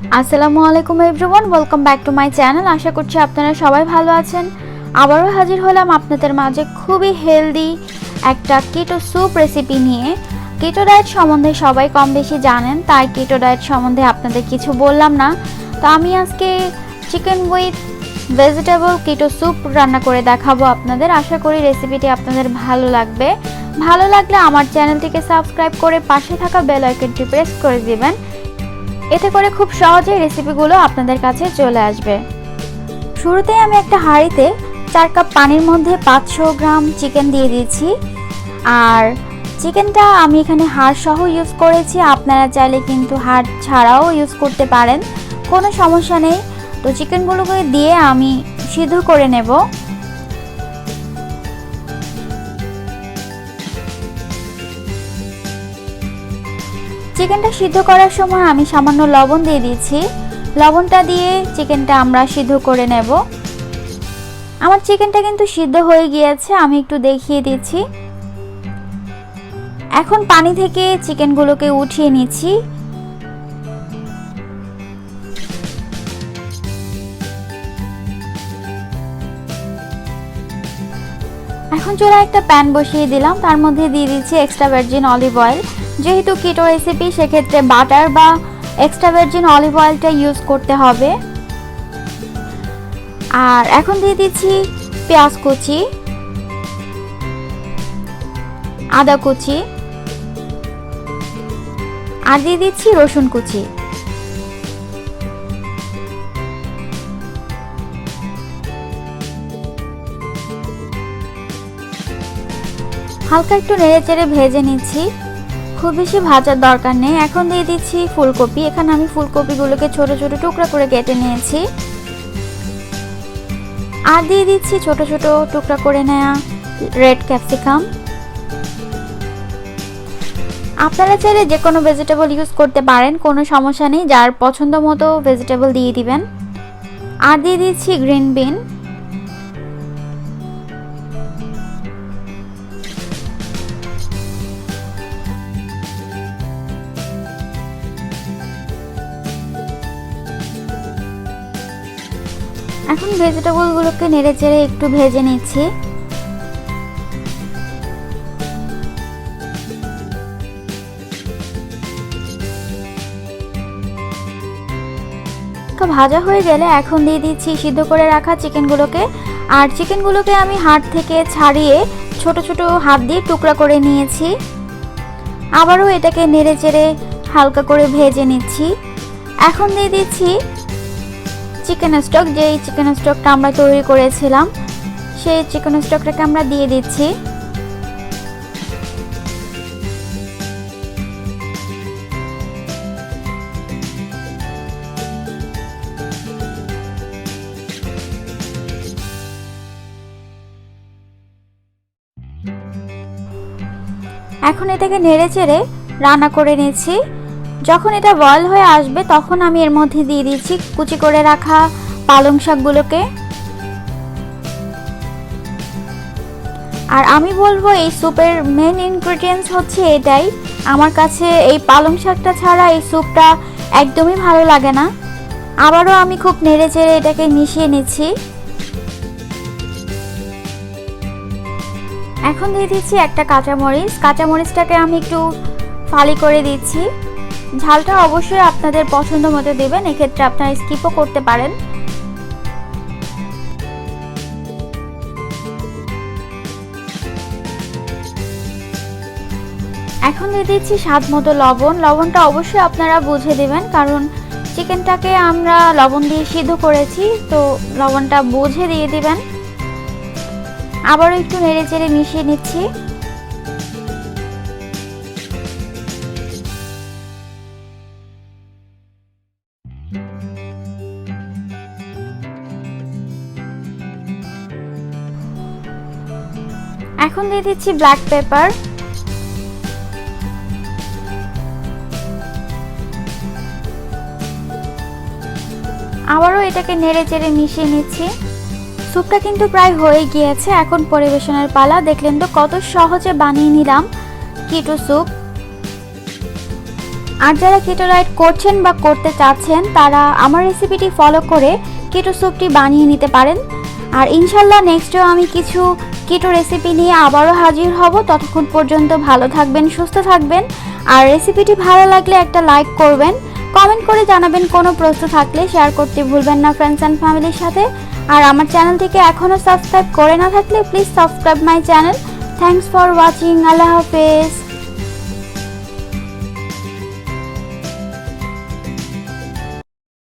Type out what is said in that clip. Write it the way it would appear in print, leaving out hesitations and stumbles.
আসসালামু আলাইকুম everyone, welcome back to my channel. আশা করছি আপনারা সবাই ভালো আছেন। আবারও হাজির হলাম আপনাদের মাঝে খুবই হেলদি একটা কিটো স্যুপ রেসিপি নিয়ে। কিটো ডায়েট সম্বন্ধে সবাই কম বেশি জানেন, তাই কিটো ডায়েট সম্বন্ধে আপনাদের কিছু বললাম না। তো আমি আজকে চিকেন উইথ ভেজিটেবল কিটো স্যুপ রান্না করে দেখাবো আপনাদের। আশা করি রেসিপিটি আপনাদের ভালো লাগবে। ভালো লাগলে আমার চ্যানেলটিকে সাবস্ক্রাইব করে পাশে থাকা বেল আইকনটি প্রেস করে দিবেন, এতে করে খুব সহজেই রেসিপিগুলো আপনাদের কাছে চলে আসবে। শুরুতেই আমি একটা হাঁড়িতে 4 কাপ পানির মধ্যে 500 গ্রাম চিকেন দিয়ে দিয়েছি। আর চিকেনটা আমি এখানে হাড় সহ ইউজ করেছি, আপনারা চাইলে কিন্তু হাড় ছাড়াও ইউজ করতে পারেন, কোনো সমস্যা নেই। তো চিকেনগুলোকে দিয়ে আমি সিদ্ধ করে নেব। চিকেনটা সিদ্ধ করার সময় আমি সামান্য লবণ দিয়ে দিয়েছি। লবণটা দিয়ে চিকেনটা আমরা সিদ্ধ করে নেব। আমার চিকেনটা কিন্তু সিদ্ধ হয়ে গিয়েছে, আমি একটু দেখিয়ে দিচ্ছি। এখন পানি থেকে চিকেনগুলোকে উঠিয়ে নিচ্ছি। এখন চুলায় একটা প্যান বসিয়ে দিলাম, তার মধ্যে দিয়ে দিচ্ছি এক্সট্রা ভার্জিন অলিভ অয়েল। যেহেতু কিটো রেসিপি, সেক্ষেত্রে বাটার বা এক্সট্রা ভার্জিন অলিভ অয়েলটা ইউজ করতে হবে। আর এখন দিয়ে দিচ্ছি পেঁয়াজ কুচি, আদা কুচি, আর দিয়ে দিচ্ছি রসুন কুচি। হালকা একটু নেড়েচেড়ে ভেজে নিচ্ছি, খুব বেশি ভাজার দরকার নেই। এখন দিয়ে দিচ্ছি ফুলকপি। এখানে আমি ফুলকপিগুলোকে ছোট ছোট টুকরা করে কেটে নিয়েছি। আর দিয়ে দিচ্ছি ছোট ছোট টুকরা করে নেওয়া রেড ক্যাপসিকাম। আপনারা চাইলে যে কোনো ভেজিটেবল ইউজ করতে পারেন, কোনো সমস্যা নেই, যার পছন্দ মতো ভেজিটেবল দিয়ে দিবেন। আর দিয়ে দিচ্ছি গ্রিন বিন। এখন ভেজিটেবলগুলোকে নেড়েচেড়ে একটু ভেজে নিচ্ছি। ভাজা হয়ে গেলে এখন দিয়ে দিচ্ছি সিদ্ধ করে রাখা চিকেনগুলোকে। আর চিকেনগুলোকে আমি হাড় থেকে ছাড়িয়ে ছোট ছোট হাত দিয়ে টুকরা করে নিয়েছি। আবারও এটাকে নেড়েচেড়ে হালকা করে ভেজে নিচ্ছি। এখন দিয়ে দিচ্ছি চিকেন স্টক। যেই চিকেন স্টকটা আমরা তৈরি করেছিলাম, সেই চিকেন স্টকটাকে আমরা দিয়ে দিচ্ছি। এখন এটাকে নেড়েচেড়ে রান্না করে নিচ্ছি। যখন এটা বয়েল হয়ে আসবে, তখন আমি এর মধ্যে দিয়ে দিচ্ছি কুচি করে রাখা পালং শাকগুলোকে। আর আমি বলবো এই স্যুপের মেন ইনগ্রেডিয়েন্টস হচ্ছে এটাই। আমার কাছে এই পালং শাকটা ছাড়া এই স্যুপটা একদমই ভালো লাগে না। আবারও আমি খুব নেড়েচেড়ে এটাকে মিশিয়ে নিচ্ছি। এখন দিয়ে দিচ্ছি একটা কাঁচামরিচ। কাঁচামরিচটাকে আমি একটু ফালি করে দিচ্ছি। ঝালটা অবশ্যই আপনাদের পছন্দ মতো দেবেন, এক্ষেত্রে আপনারা স্কিপও করতে পারেন। এখন দিয়ে দিচ্ছি স্বাদ মতো লবণ। লবণটা অবশ্যই আপনারা বুঝে দেবেন, কারণ চিকেনটাকে আমরা লবণ দিয়ে সিদ্ধ করেছি, তো লবণটা বুঝে দিয়ে দিবেন। আবারও একটু নেড়েচেড়ে মিশিয়ে নিচ্ছি। এখন দিয়ে দিচ্ছি ব্ল্যাক পেপার। আবারও এটাকে নেড়েচেড়ে মিশিয়ে নিচ্ছি। স্যুপটা কিন্তু প্রায় হয়ে গিয়েছে। এখন পরিবেশনের পালা। দেখলেন তো কত সহজে বানিয়ে নিলাম কিটো স্যুপ। আর যারা কিটো ডায়েট করছেন বা করতে চাচ্ছেন তারা আমার রেসিপিটি ফলো করে কিটো স্যুপটি বানিয়ে নিতে পারেন। আর ইনশাল্লাহ নেক্সটেও আমি কিছু কিটো রেসিপি নিয়ে আবারও হাজির হব। ততক্ষণ পর্যন্ত ভালো থাকবেন, সুস্থ থাকবেন। আর রেসিপিটি ভালো লাগলে একটা লাইক করবেন, কমেন্ট করে জানাবেন। কোনো প্রশ্ন থাকলে শেয়ার করতে ভুলবেন না ফ্রেন্ডস অ্যান্ড ফ্যামিলির সাথে। আর আমার চ্যানেলটিকে এখনও সাবস্ক্রাইব করে না থাকলে please subscribe my channel. Thanks for watching. আল্লাহ হাফেজ।